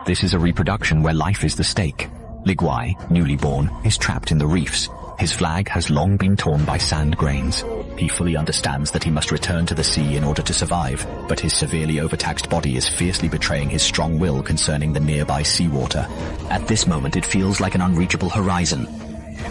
This is a reproduction where life is the stake. Liguai, newly born, is trapped in the reefs. His flag has long been torn by sand grains. He fully understands that he must return to the sea in order to survive, but his severely overtaxed body is fiercely betraying his strong will concerning the nearby seawater. At this moment it feels like an unreachable horizon.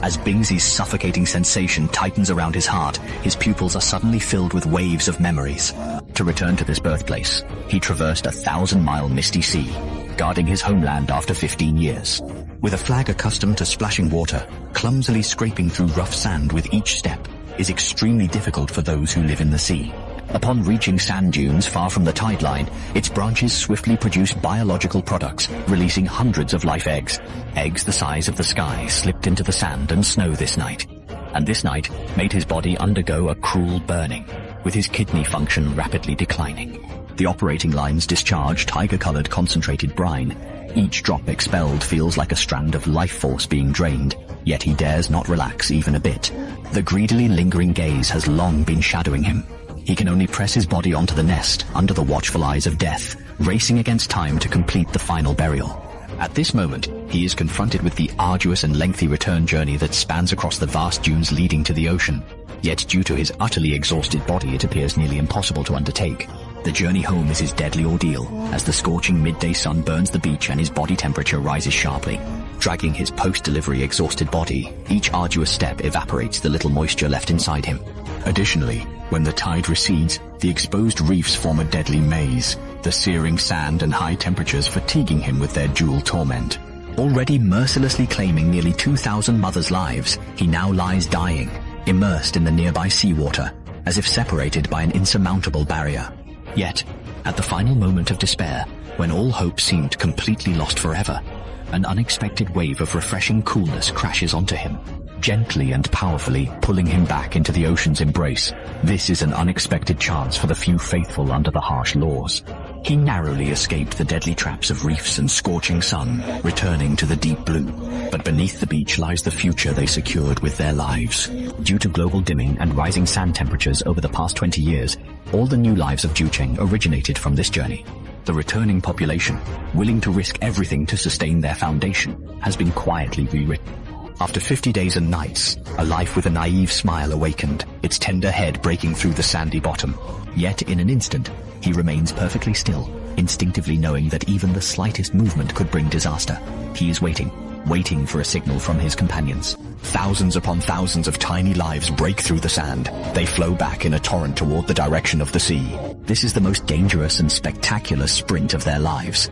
As Bingsy's suffocating sensation tightens around his heart, his pupils are suddenly filled with waves of memories. To return to this birthplace, he traversed a 1,000-mile misty sea, guarding his homeland after 15 years. With a flag accustomed to splashing water, clumsily scraping through rough sand with each step is extremely difficult for those who live in the sea. Upon reaching sand dunes far from the tide line, its branches swiftly produce biological products, releasing hundreds of life eggs. Eggs the size of the sky slipped into the sand and snow this night. And this night made his body undergo a cruel burning, with his kidney function rapidly declining. The operating lines discharge tiger-colored concentrated brine. Each drop expelled feels like a strand of life force being drained, yet he dares not relax even a bit. The greedily lingering gaze has long been shadowing him. He can only press his body onto the nest under the watchful eyes of death, racing against time to complete the final burial. At this moment, he is confronted with the arduous and lengthy return journey that spans across the vast dunes leading to the ocean. Yet due to his utterly exhausted body, it appears nearly impossible to undertake. The journey home is his deadly ordeal, as the scorching midday sun burns the beach and his body temperature rises sharply. Dragging his post-delivery exhausted body, each arduous step evaporates the little moisture left inside him. Additionally, when the tide recedes, the exposed reefs form a deadly maze, the searing sand and high temperatures fatiguing him with their dual torment. Already mercilessly claiming nearly 2,000 mothers' lives, he now lies dying, immersed in the nearby seawater, as if separated by an insurmountable barrier. Yet, at the final moment of despair, when all hope seemed completely lost forever, an unexpected wave of refreshing coolness crashes onto him, gently and powerfully pulling him back into the ocean's embrace. This is an unexpected chance for the few faithful under the harsh laws. He narrowly escaped the deadly traps of reefs and scorching sun, returning to the deep blue. But beneath the beach lies the future they secured with their lives. Due to global dimming and rising sand temperatures over the past 20 years, all the new lives of Jucheng originated from this journey. The returning population, willing to risk everything to sustain their foundation, has been quietly rewritten. After 50 days and nights, a life with a naive smile awakened, its tender head breaking through the sandy bottom. Yet in an instant, he remains perfectly still, instinctively knowing that even the slightest movement could bring disaster. He is waiting for a signal from his companions. Thousands upon thousands of tiny lives break through the sand. They flow back in a torrent toward the direction of the sea. This is the most dangerous and spectacular sprint of their lives.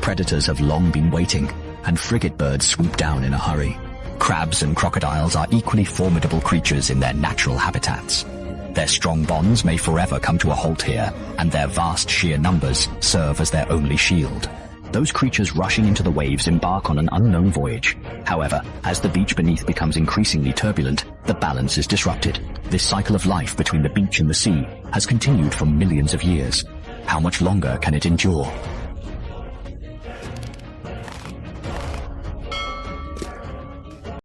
Predators have long been waiting, and frigate birds swoop down in a hurry. Crabs and crocodiles are equally formidable creatures in their natural habitats. Their strong bonds may forever come to a halt here, and their vast sheer numbers serve as their only shield. Those creatures rushing into the waves embark on an unknown voyage. However, as the beach beneath becomes increasingly turbulent, the balance is disrupted. This cycle of life between the beach and the sea has continued for millions of years. How much longer can it endure?